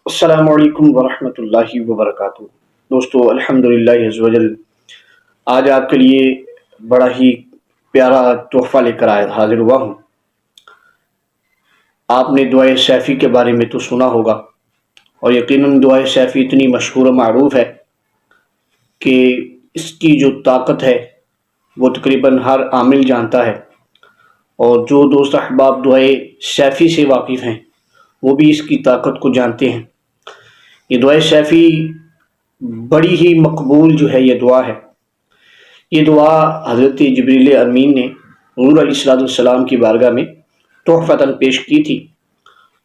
السلام علیکم ورحمۃ اللہ وبرکاتہ۔ دوستو الحمدللہ عز وجل، آج آپ کے لیے بڑا ہی پیارا تحفہ لے کر حاضر ہوا ہوں۔ آپ نے دعائے سیفی کے بارے میں تو سنا ہوگا، اور یقیناً دعائے سیفی اتنی مشہور و معروف ہے کہ اس کی جو طاقت ہے وہ تقریباً ہر عامل جانتا ہے، اور جو دوست احباب دعائے سیفی سے واقف ہیں وہ بھی اس کی طاقت کو جانتے ہیں۔ یہ دعائے سیفی بڑی ہی مقبول جو ہے یہ دعا ہے۔ یہ دعا حضرت جبریل امین نے حضور علیہ السلام کی بارگاہ میں تحفتاً پیش کی تھی،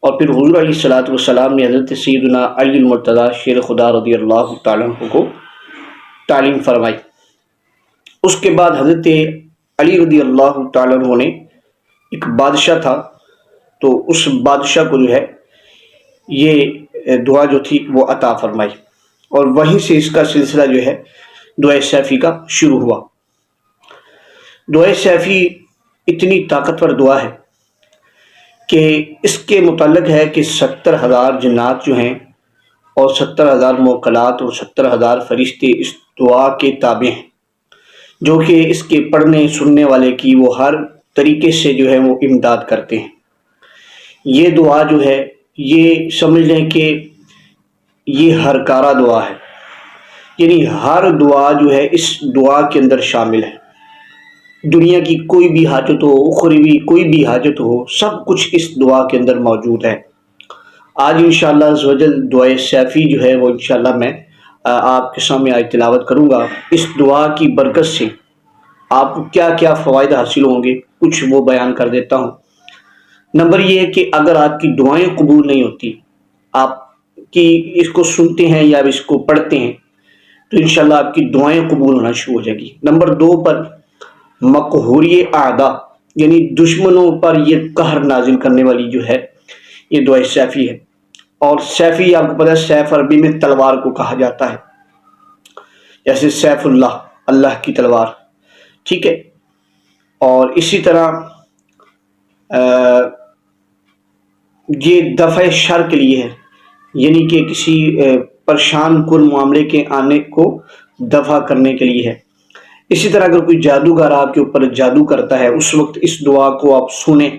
اور پھر حضور علیہ السلام نے حضرت سیدنا علی المرتضیٰ شیر خدا رضی اللہ تعالیٰ عنہ کو تعلیم فرمائی۔ اس کے بعد حضرت علی رضی اللہ تعالیٰ عنہ نے ایک بادشاہ تھا، تو اس بادشاہ کو جو ہے یہ دعا جو تھی وہ عطا فرمائی، اور وہیں سے اس کا سلسلہ جو ہے دعائے سیفی کا شروع ہوا۔ دعائے سیفی اتنی طاقتور دعا ہے کہ اس کے متعلق ہے کہ 70,000 جنات جو ہیں، اور 70,000 موکلات اور 70,000 فرشتے اس دعا کے تابع ہیں، جو کہ اس کے پڑھنے سننے والے کی وہ ہر طریقے سے جو ہے وہ امداد کرتے ہیں۔ یہ دعا جو ہے یہ سمجھ لیں کہ یہ ہر کارہ دعا ہے، یعنی ہر دعا جو ہے اس دعا کے اندر شامل ہے۔ دنیا کی کوئی بھی حاجت ہو، اخروی کوئی بھی حاجت ہو، سب کچھ اس دعا کے اندر موجود ہے۔ آج انشاءاللہ عز و جل دعائے سیفی جو ہے وہ انشاءاللہ میں آپ کے سامنے آج تلاوت کروں گا۔ اس دعا کی برکت سے آپ کو کیا کیا فوائد حاصل ہوں گے، کچھ وہ بیان کر دیتا ہوں۔ نمبر یہ ہے کہ اگر آپ کی دعائیں قبول نہیں ہوتی، آپ کی اس کو سنتے ہیں یا اس کو پڑھتے ہیں، تو انشاءاللہ آپ کی دعائیں قبول ہونا شروع ہو جائے گی۔ نمبر 2 پر مقہوری اعداء، یعنی دشمنوں پر یہ قہر نازل کرنے والی جو ہے یہ دعائے سیفی ہے۔ اور سیفی آپ کو پتہ ہے سیف عربی میں تلوار کو کہا جاتا ہے، جیسے سیف اللہ، اللہ کی تلوار، ٹھیک ہے۔ اور اسی طرح یہ دفع شر کے لیے ہے، یعنی کہ کسی پریشان کن معاملے کے آنے کو دفع کرنے کے لیے ہے۔ اسی طرح اگر کوئی جادوگر آپ کے اوپر جادو کرتا ہے، اس وقت اس دعا کو آپ سنیں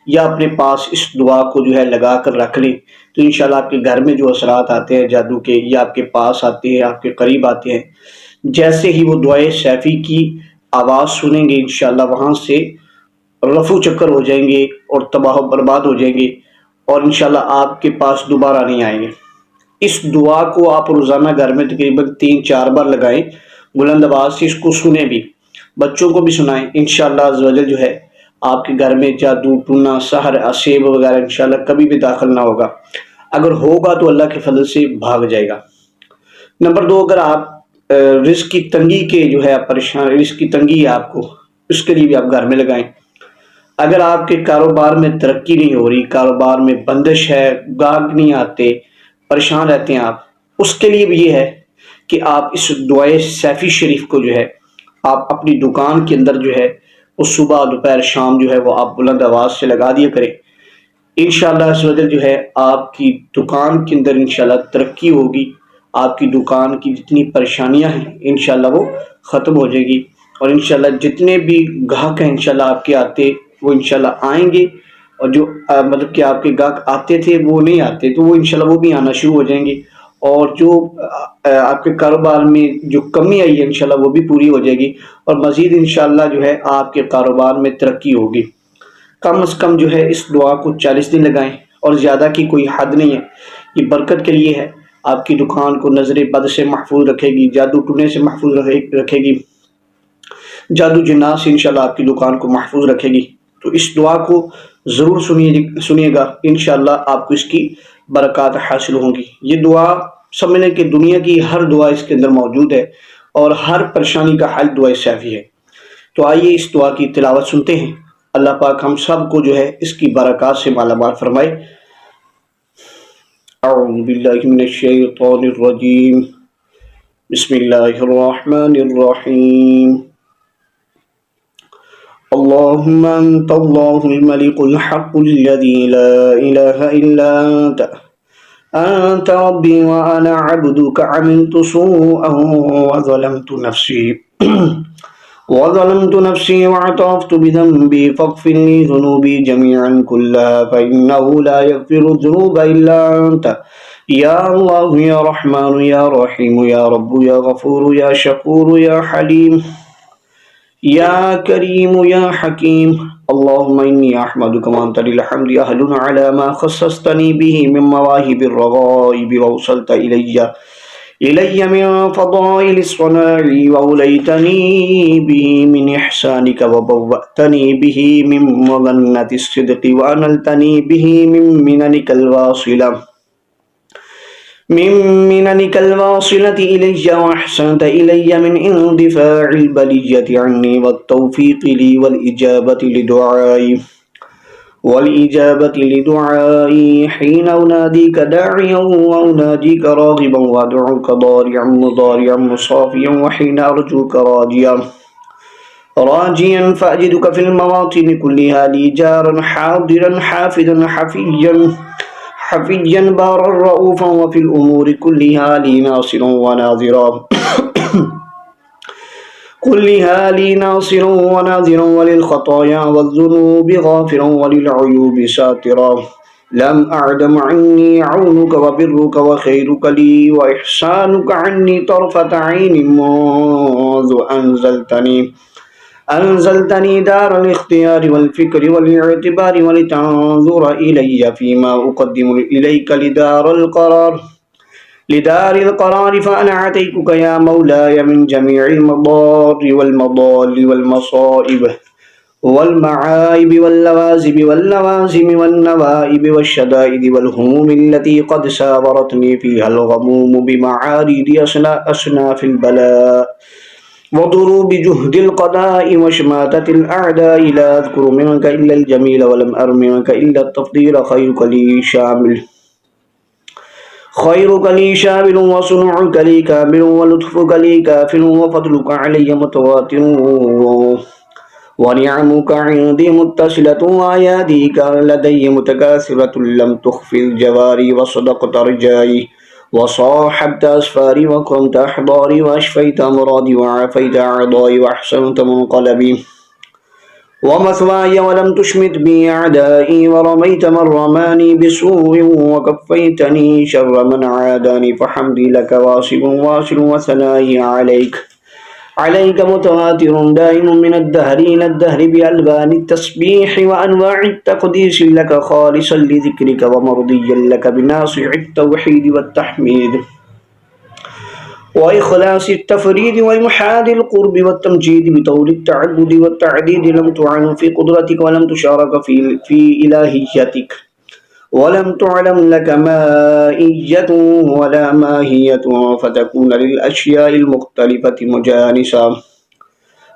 یا اپنے پاس اس دعا کو جو ہے لگا کر رکھ لیں، تو انشاءاللہ آپ کے گھر میں جو اثرات آتے ہیں جادو کے، یا آپ کے پاس آتے ہیں، آپ کے قریب آتے ہیں، جیسے ہی وہ دعائے سیفی کی آواز سنیں گے انشاءاللہ وہاں سے رفو چکر ہو جائیں گے اور تباہ و برباد ہو جائیں گے، اور انشاءاللہ آپ کے پاس دوبارہ نہیں آئیں گے۔ اس دعا کو آپ روزانہ گھر میں تقریباً 3-4 بار لگائیں، بلند آواز سے اس کو سنیں بھی، بچوں کو بھی سنائیں۔ انشاءاللہ عز و جل جو ہے آپ کے گھر میں جادو ٹونا سحر اسیب وغیرہ انشاءاللہ کبھی بھی داخل نہ ہوگا، اگر ہوگا تو اللہ کے فضل سے بھاگ جائے گا۔ نمبر 2، اگر آپ رزق کی تنگی کے جو ہے آپ پریشان، رزق کی تنگی ہے آپ کو، اس کے لیے بھی آپ گھر میں لگائیں۔ اگر آپ کے کاروبار میں ترقی نہیں ہو رہی، کاروبار میں بندش ہے، گاہک نہیں آتے، پریشان رہتے ہیں آپ، اس کے لیے بھی یہ ہے کہ آپ اس دعائے سیفی شریف کو جو ہے آپ اپنی دکان کے اندر جو ہے وہ صبح دوپہر شام جو ہے وہ آپ بلند آواز سے لگا دیا کریں۔ انشاءاللہ اس وجہ جو ہے آپ کی دکان کے اندر انشاءاللہ ترقی ہوگی، آپ کی دکان کی جتنی پریشانیاں ہیں انشاءاللہ وہ ختم ہو جائے گی، اور انشاءاللہ جتنے بھی گاہک ہیں انشاءاللہ آپ کے آتے وہ انشاءاللہ آئیں گے، اور جو مطلب کہ آپ کے گاہک آتے تھے وہ نہیں آتے تو وہ انشاءاللہ وہ بھی آنا شروع ہو جائیں گے، اور جو آپ کے کاروبار میں جو کمی آئی ہے انشاءاللہ وہ بھی پوری ہو جائے گی، اور مزید انشاءاللہ جو ہے آپ کے کاروبار میں ترقی ہوگی۔ کم از کم جو ہے اس دعا کو 40 دن لگائیں، اور زیادہ کی کوئی حد نہیں ہے، یہ برکت کے لیے ہے، آپ کی دکان کو نظر بد سے محفوظ رکھے گی، جادو ٹونے سے محفوظ رکھے گی، جادو جنات سے انشاءاللہ آپ کی دکان کو محفوظ رکھے گی۔ تو اس دعا کو ضرور سنیے گا، انشاءاللہ آپ کو اس کی برکات حاصل ہوں گی۔ یہ دعا سمجھ لیں کہ دنیا کی ہر دعا اس کے اندر موجود ہے، اور ہر پریشانی کا حل دعائے سیفی ہے۔ تو آئیے اس دعا کی تلاوت سنتے ہیں، اللہ پاک ہم سب کو جو ہے اس کی برکات سے مالا مال فرمائے۔ اعوذ باللہ من الشیطان الرجیم، بسم اللہ الرحمن الرحیم۔ اللهم أنت الله الملك الحق الذي لا إله إلا أنت أنت ربي وأنا عبدك عملت سوءا وظلمت نفسي واعترفت بذنبي فاغفر لي ذنوبي جميعا كلها فإنه لا يغفر الذنوب إلا أنت يا الله يا رحمن يا رحيم يا رب يا غفور يا شكور يا حليم يا كريم يا حكيم. اللهم إني أحمدك وأنت للحمد أهل على ما خصصتني به من مواهب الرغائب ووصلت إلي من فضائل الصناع وأوليتني به من إحسانك وبوأتني به من مظنة الصدق وأنلتني به من مننك الواصلة إلي وأحسنت إلي من اندفاع البلية عني والتوفيق لي والإجابة لدعائي حين أناديك داعيا وأناديك راغبا وأدعوك ضارعا مضارعا مصافيا وحين أرجوك راجيا فأجدك في المواطن كلها لي جارا حاضرا حافظا حفيا بارا رؤوفا وفي الأمور كلها لي ناصرا وناظرا وللخطايا والذنوب غافرا وللعيوب ساترا. لم أعدم عني عونك وبرك وخيرك لي وإحسانك عني طرفة عين منذ أنزلتني دار الاختيار والفكر والاعتبار ولتنظر إلي فيما أقدم إليك لدار القرار فأنا أتيتك يا مولاي من جميع المضار والمضال والمصائب والمعايب واللوازم والنوائب والشدائد والهموم التي قد ساورتني فيها الغموم بمعاريد أصناف البلاء وضروب جهد القضاء وشماتة الأعداء. لا أذكر منك إلا الجميل ولم أر منك إلا التفضيل خيرك لي شامل وصنعك لي كامل ولطفك لي كافل وفضلك علي متواتر ونعمك عندي متصلة وأياديك لدي متكاثرة لم تخفي الجواري وصدقت رجائي وصاحبت أسفاري وكنت أحضاري وأشفيت أمراضي وعافيت أعضائي وأحسنت منقلبي ومثواي ولم تشمت بي أعدائي ورميت من رماني بسوء وكفيتني شر من عاداني فحمدي لك واصل وثنائي عليك متواتر دائم من الدهر إلى الدهر بألبان التسبيح وأنواع التقديس لك خالصا لذكرك ومرضيا لك بناصع التوحيد والتحميد وإخلاص التفريد وإمحاد القرب والتمجيد بطول التعبد والتعديد. لم تعن في قدرتك ولم تشارك في إلهيتك ولم تعلم لك مائية ولا ماهية فتكون للأشياء المختلفة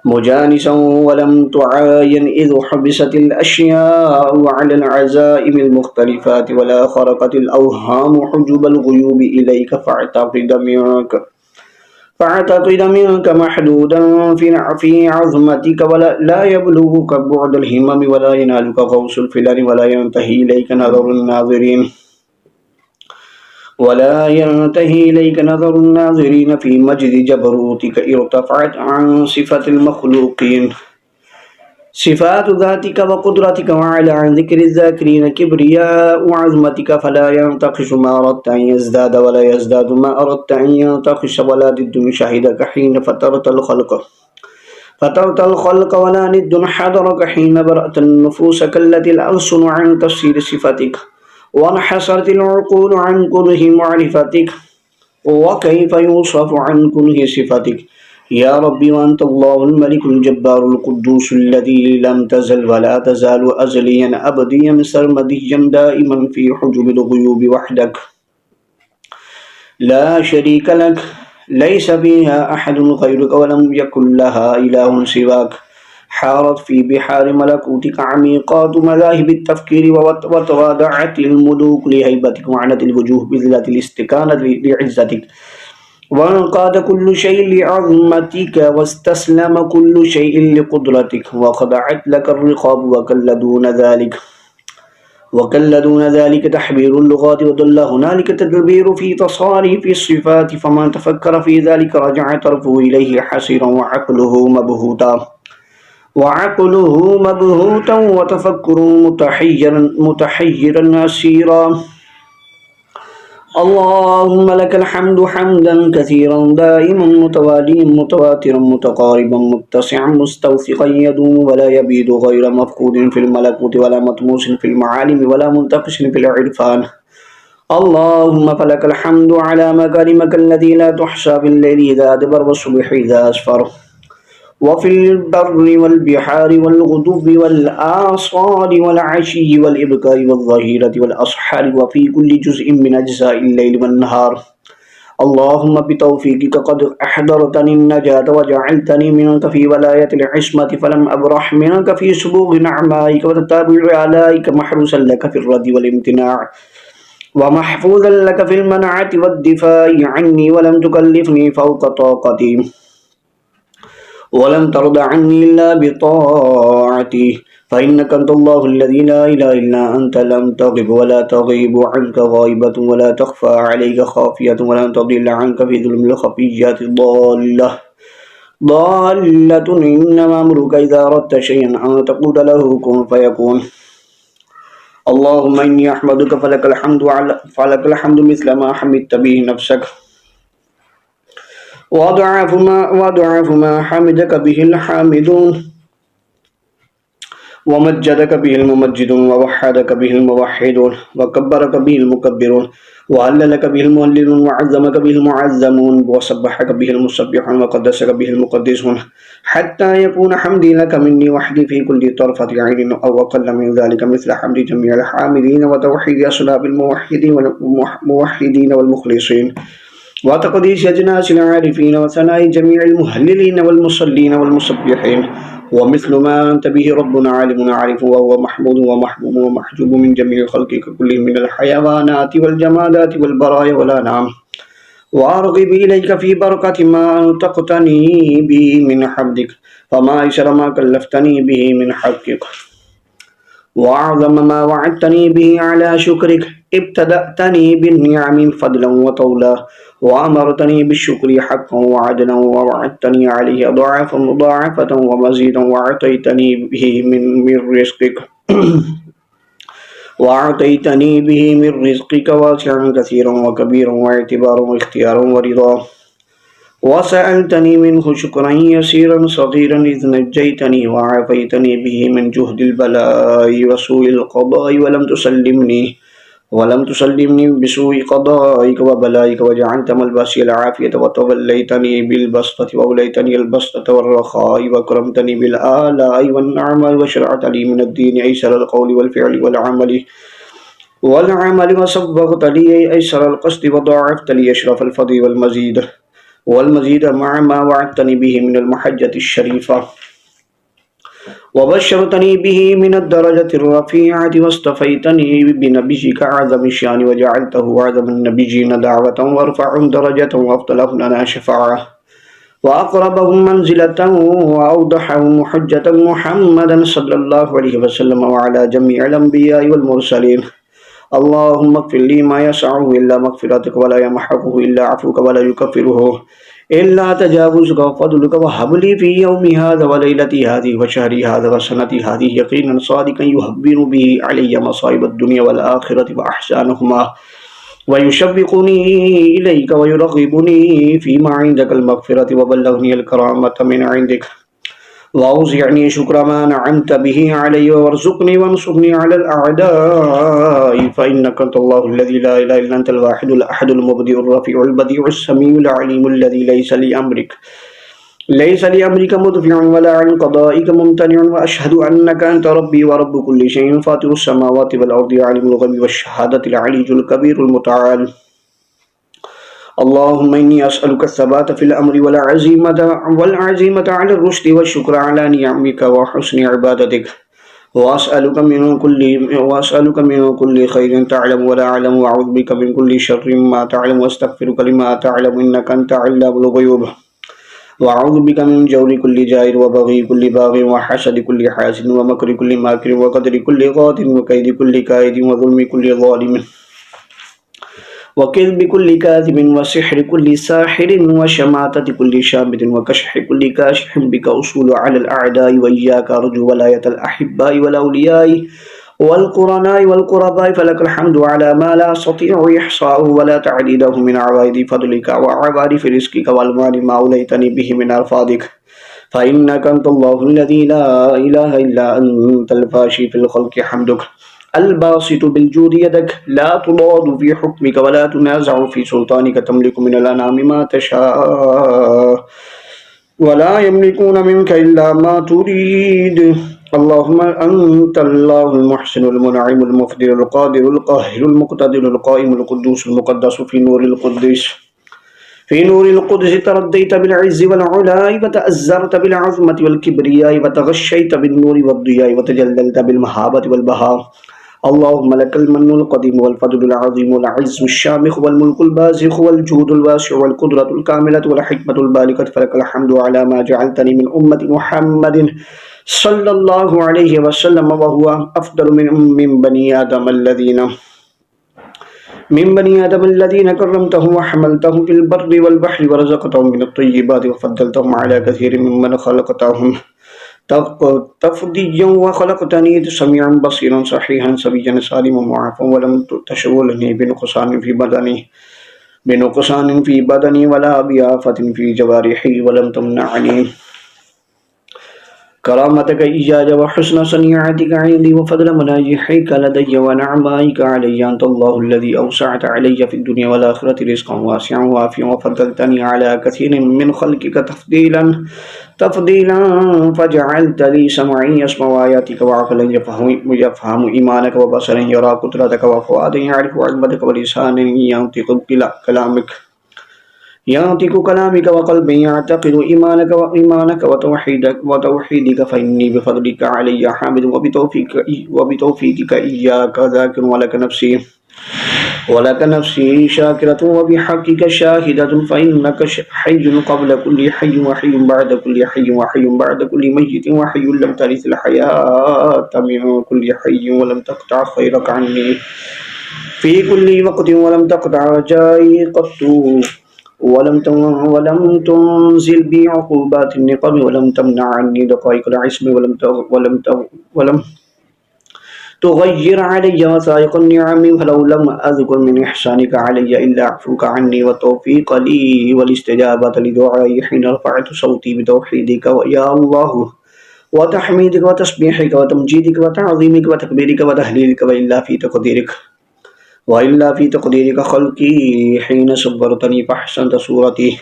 مجانسا ولم تعاين إذ حبست الأشياء على العزائم المختلفات ولا خرقت الأوهام حجب الغيوب إليك فاعتقد منك محدودا في عظمتك لا يبلغك بعد الهمم ولا ينالك غوص الفلان ولا ينتهي إليك نظر الناظرين في مجد جبروتك ارتفعت عن صفة المخلوقين صفات ذاتك وقدرتك وعلى عن ذكر الذاكرين كبرياء عظمتك فلا ينتقص ما أردت أن يزداد ولا يزداد ما أردت أن ينتقص ولا ضد شهدك حين فطرت الخلق ولا ند حضرك حين برأت النفوس كالتي الألسن عن تفسير صفتك وانحسرت العقول عن كنه معرفتك وكيف يوصف عن كنه صفتك يا ربي وأنت الله الملك الجبار القدوس الذي لم تزل ولا تزال أزليا أبديا سرمديا دائما في حجب الغيوب وحدك لا شريك لك ليس فيها أحد غيرك ولم يكن لها إله سواك حارت في بحار ملكوتك عميقات مذاهب التفكير وتوادعت الملوك لهيبتك وعنت الوجوه بذلة الاستكانة لعزتك وانقاد كل شيء لعظمتك واستسلم كل شيء لقدرتك وخضعت لك الرقاب وكل دون ذلك وقل دون ذلك تحبير اللغات ودل هنالك تدبير في تصاريف الصفات فمن تفكر في ذلك رجع طرفه إليه حسيرا وعقله مبهوتا وتفكر متحيرا أسيرا. اللهم لك الحمد حمدا كثيرا دائما متواليا متواترا متقاربا متسعا مستوثقا يدوم ولا يبيد غير مفقود في الملكوت ولا مطموس في المعالم ولا منتقش في العرفان. اللهم فلك الحمد على مكارمك التي لا تحصى بالليل إذا أدبر والصبح إذا أسفر وفي البر والبحار والغدو والآصال والعشي والإبكار والظهيرة والأسحار وفي كل جزء من أجزاء الليل والنهار. اللهم بتوفيقك قد أحضرتني النجاة وجعلتني منك في ولاية العصمة فلم أبرح منك في سبوغ نعمائك وتتابع آلائك محروسا لك في الرد والامتناع ومحفوظا لك في المنعة والدفاع عني ولم تكلفني فوق طاقتي ولم ترضى عني إلا بطاعتي فإنك أنت الله الذي لا إله إلا أنت لم تغب ولا تغيب عنك غائبة ولا تخفى عليك خافية ولن تضل عنك في ظلم الخفيات ضالة إنما أمرك إذا أردت شيئا أن تقول له كن فيكون. اللهم إني أحمدك فلك الحمد مثل ما حمدت به نفسك وأضعف ما حمدك به الحامدون ومجدك به الممجدون ووحدك به الموحدون وكبرك به المكبرون وهللك به المهللون وعظمك به المعظمون وسبحك به المسبحون وقدسك به المقدسون حتى يكون حمدي لك مني وحدي في كل طرفة عين أو أقل من ذلك مثل حمد جميع الحامدين وتوحيد أصحاب الموحدين والمخلصين وتقديس أجناس العارفين وثناء جميع المهللين والمصلين والمسبحين ومثل ما أنت به ربنا عالم عارف وهو محمود ومحبوب ومحجوب من جميع خلقك كلهم من الحيوانات والجمادات والبرايا والأنعام وأرغب إليك في بركة ما أنطقتني به من حمدك فما أيسر ما كلفتني به من حقك وأعظم ما وعدتني به على شكرك ابتدأتني بالنعم فضلا وطولا وأمرتني بالشكر حقا وعدلا ووعدتني عليه أضعافا مضاعفة ومزيدا وأعطيتني به من رزقك وأعطيتني به من رزقك واسعا كثيرا وكبيرا واعتبارا واختيارا ورضا وسألتني منه شكرا يسيرا صغيرا إذ نجيتني وعافيتني به من جهد البلاء وسوء القضاء ولم تسلمني بسوء قضائك وبلائك وجعلت ملبسي العافية وتوليتني بالبسطة وأوليتني البسطة والرخاء وكرمتني بالآلاء والنعماء وشرعت لي من الدين أيسر القول والفعل والعمل وصبغت لي أيسر القصد وضاعفت لي أشرف الفضل والمزيد مع ما وعدتني به من المحجة الشريفة وبشرتني به من الدرجة الرفيعة واصطفيتني بنبيك أعظم الشان وجعلته أعظم النبيين دعوة وارفعهم درجة وأفضلهم لنا شفاعة وأقربهم منزلة وأوضحهم حجة محمدا صلى الله عليه وسلم وعلى جميع الأنبياء والمرسلين. اللهم اغفر لي ما يسعه إلا مغفرتك ولا يمحقه إلا عفوك ولا يكفره إلا تجاوزك وفضلك وهب لي في يومي هذا وليلتي هذه وشهري هذا وسنتي هذه يقينا صادقا يهبن به علي مصائب الدنيا والآخرة وأحسانهما ويشبقني إليك ويرغبني فيما عندك المغفرة وبلغني الكرامة من عندك وأوزعني شكر ما نعمت به علي وارزقني وانصرني على الأعداء فإنك أنت الله الذي لا إله إلا أنت الواحد الأحد المبدئ الرفيع البديع السميع العليم الذي ليس لأمرك مدفع ولا عن قضائك ممتنع وأشهد أنك أنت ربي ورب كل شيء فاطر السماوات والأرض عالم الغيب والشهادة العلي الكبير المتعال. اللهم إني أسألك الثبات في الأمر والعزيمة على الرشد والشكر على نعمك وحسن عبادتك وأسألك من كل خير تعلم ولا أعلم وأعوذ بك من كل شر ما تعلم وأستغفرك لما تعلم إنك أنت علام الغيوب. وأعوذ بك من جور كل جائر وبغي كل باغ وحسد كل حاسد ومكر كل ماكر وقدر كل قادر وكيد كل كائد وظلم كل ظالم وكذب كل كاذب وسحر كل ساحر وشماتة كل شامت وكشح كل كاشح بك أصول على الأعداء وإياك أرجو ولاية الأحباء والأولياء والقرناء والقرباء فلك الحمد على ما لا أستطيع إحصاؤه ولا تعديده من عوائد فضلك وعوائد رزقك والمال ما أوليتني به من ألفاظك فإنك أنت الله الذي لا إله إلا أنت الفاشي في الخلق حمدك الباسط بالجود يدك لا تضاد في حكمك ولا تنازع في سلطانك تملك من الأنعام ما تشاء ولا يملكون منك إلا ما تريد اللهم أنت الله المحسن المنعم المفدر القادر القاهر المقتدر القائم القدوس المقدس في نور القدس ترديت بالعز والعلاء وتأزرت بالعظمة والكبرياء وتغشيت بالنور والضياء وتجللت بالمهابة والبهاء اللهم لك المن القديم والفضل العظيم والعز الشامخ والملك البازخ والجود الواسع والقدرة الكاملة والحكمة البالغة فلك الحمد على ما جعلتني من أمة محمد صلى الله عليه وسلم وهو أفضل من بني آدم الذين كرمتهم وحملتهم في البر والبحر ورزقتهم من الطيبات وفضلتهم على كثير ممن خلقتهم تفضيا وخلقتني سميعا بصيرا صحيحا سبيا سالما معافا ولم تشغلني بنقصان في بدني ولا بآفة في جوارحي ولم تمنعني كرامتك إيجاج وحسن صنيعتك عندي وفضل مناجحك لدي ونعمائك علي أنت الله الذي أوسعت علي في الدنيا والآخرة رزقا واسعا وافيا وفضلتني على كثير من خلقك تفضيلا فجعلت لي سمعي يسمع آياتك وعقلا يفهم إيمانك وبصرا يرى قدرتك وفؤادا يعرف علمتك ولسانا ينطق كلامك وقلب يعتقد إيمانك وتوحيدك فإني بفضلك علي حامد وبتوفيقك إياك ذاكر ولك نفسي شاكرة وبحقك شاهدة فإنك حي قبل كل حي وحي بعد كل حي وحي بعد كل ميت وحي لم ترث الحياة من كل حي ولم تقطع خيرك عني في كل وقت ولم تقطع رجائي قط ولم تنزل بي عقوبات النقم ولم تمنع عني دقائق العصم ولم تغير علي وثائق النعم فلو لم أذكر من إحسانك علي إلا عفوك عني والتوفيق لي والاستجابة لدعائي حين رفعت صوتي بتوحيدك ويا الله وتحميدك وتسبيحك وتمجيدك وتعظيمك وتكبيرك وتهليلك وإلا في تقديرك خلقي حين صبرتني فأحسنت صورتي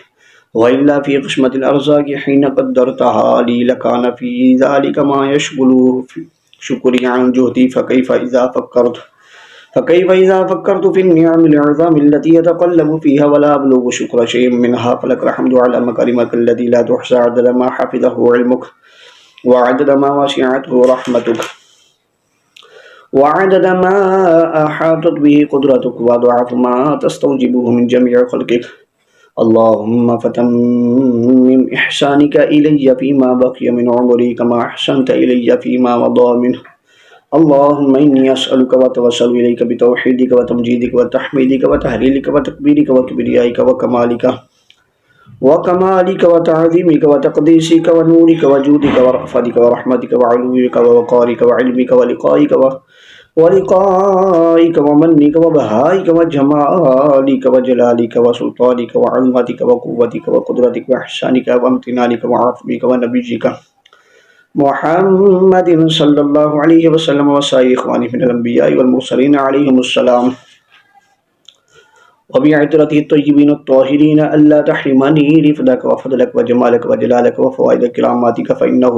وإلا في قسمة الأرزاق حين قدرتها لي لكان في ذلك ما يشغل شكري عن جهدي فكيف إذا فكرت في النعم العظام التي يتقلب فيها ولا أبلغ شكر شيء منها فلك الحمد على مكارمك الذي لا تحصى عدد ما حفظه علمك وعدد ما وسعته رحمتك وعدد ما أحاطت به قدرتك وضعف ما تستوجبه من جميع خلقك اللهم فتمم إحسانك إلي فيما بقي من عمري كما أحسنت إلي فيما مضى منه اللهم إني أسألك وأتوسل إليك بتوحيدك وتمجيدك وتحميدك وتهليلك وتكبيرك وكبريائك وكمالك وتعظيمك وتقديسك ونورك وجودك ورأفتك ورحمتك وعلوك ووقارك وعلمك ولقائك ومنك وبهائك وجمالك وجلالك وسلطانك وعظمتك وقوتك وقدرتك وإحسانك وامتنانك وعفوك ونبيك محمد صلى الله عليه وسلم وسائر إخوانه من الأنبياء والمرسلين عليهم السلام وبعترته الطيبين الطاهرين ألا تحرمني رفدك وفضلك وجمالك وجلالك وفوائد كراماتك فإنه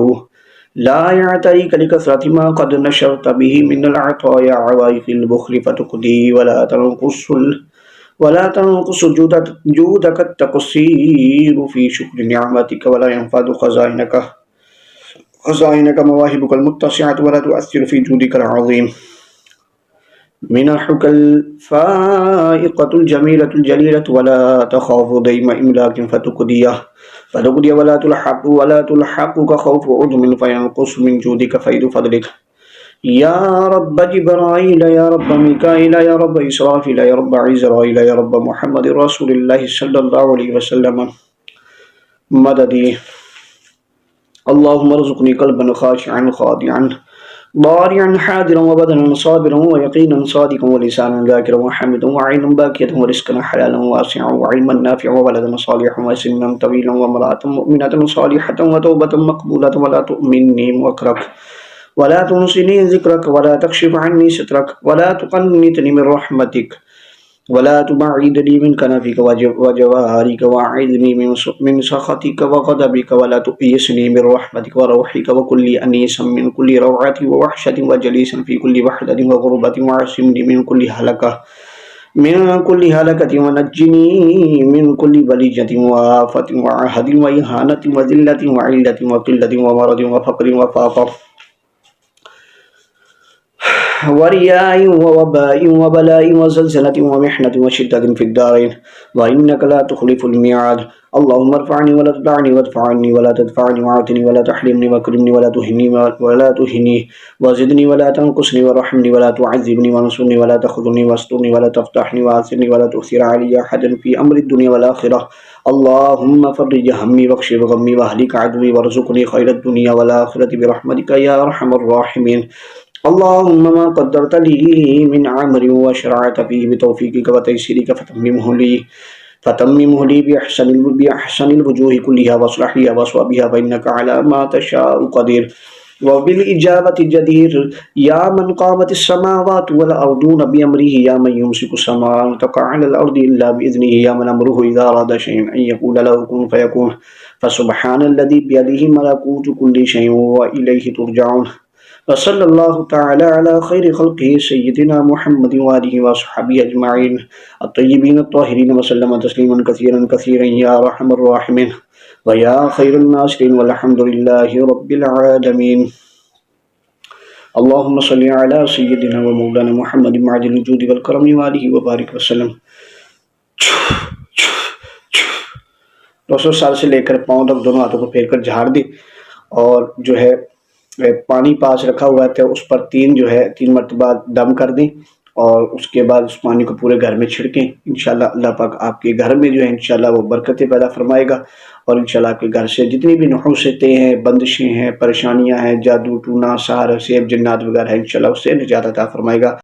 لا يعتريك لكثرة ما قد نشرت به من العطايا عوائق البخل فتقضي ولا تنقص جودك التقصير في شكر نعمتك ولا ينفذ خزائنك مواهبك المتسعة ولا تؤثر في جودك العظيم منحك الفائقة الجميلة الجليلة ولا تخاف ديم إملاك فتقضي ولا تلحقك خوف عدم فينقص من جودك فيض فضلك. يا رب جبرائيل يا رب ميكائيل يا رب إسرافيل يا رب عزرائيل يا رب محمد رسول الله صلى الله عليه وسلم مددي. اللهم ارزقني قلبا خاشعا خاضعا ضارعا حاضرا وبدنا صابرا ويقينا صادقا ولسانا ذاكرا وحمدا وعينا باكية ورزقا حلالا واسعا وعلما نافعا وولدا صالحا وسنا طويلا وامرأة مؤمنة صالحة وتوبة مقبولة ولا تؤمني وأكرك ولا تنسني ذكرك ولا تكشف عني سترك ولا تقنطني من رحمتك ولا تبعدني من كنفك وجوارك وأعذني من سخطك وغضبك ولا تؤيسني من رحمتك وروحك وكل أنيس من كل روعة ووحشة وجليس في كل وحدة وغربة وعصمني من كل هلكة ونجني من كل بليجة وآفة وعهد وإهانة وذلة وعلة وقلة ومرض وفقر وفاقة ورياء ووباء وبلاء وزلزلة ومحنة وشدة في الدارين وإنك لا تخلف الميعاد. اللهم ارفعني ولا تدعني وادفع عني ولا تدفعني وعاتني ولا تحرمني واكرمني ولا تهني وزدني ولا تنقصني وارحمني ولا تعذبني وانصرني ولا تخذلني واسترني ولا تفتحني وآثرني ولا تؤثر علي أحدا في أمر الدنيا والآخرة. اللهم فرج همي واكشف غمي واهلك عدوي وارزقني خير الدنيا والآخرة برحمتك يا أرحم الراحمين. اللهم ما قدرت لي من عمر وشرعت فيه بتوفيقك وتيسيرك فتممه لي بأحسن الوجوه كلها واصلح لي وأصوابها فإنك على ما تشاء قدير وبالإجابة جدير. يا من قامت السماوات والأرضون بأمره يا من يمسك السماء أن تقع على الأرض إلا بإذنه يا من أمره إذا أراد شيئا أن يقول له كن فيكون. فسبحان الذي بيده ملكوت كل شيء وإليه ترجعون. وصلى الله تعالى على خير خلقه سيدنا محمد وآله وصحبه أجمعين الطيبين الطاهرين وسلم تسليما كثيرا كثيرا يا أرحم الراحمين ويا خير الناصرين والحمد لله رب العالمين. اللهم صل على سيدنا ومولانا محمد معدن الجود والكرم وآله وبارك وسلم. 200 سال سے لے کر پاؤں تک دونوں ہاتھوں کو پھیر کر جھاڑ دی اور جو ہے پانی پاس رکھا ہوا تھا اس پر 3 مرتبہ دم کر دیں اور اس کے بعد اس پانی کو پورے گھر میں چھڑکیں. انشاءاللہ اللہ پاک آپ کے گھر میں جو ہے انشاءاللہ وہ برکتیں پیدا فرمائے گا اور انشاءاللہ آپ کے گھر سے جتنی بھی نحوستیں ہیں بندشیں ہیں پریشانیاں ہیں جادو ٹونا سحر سیب جنات وغیرہ ہیں انشاءاللہ اس سے نجات عطا فرمائے گا.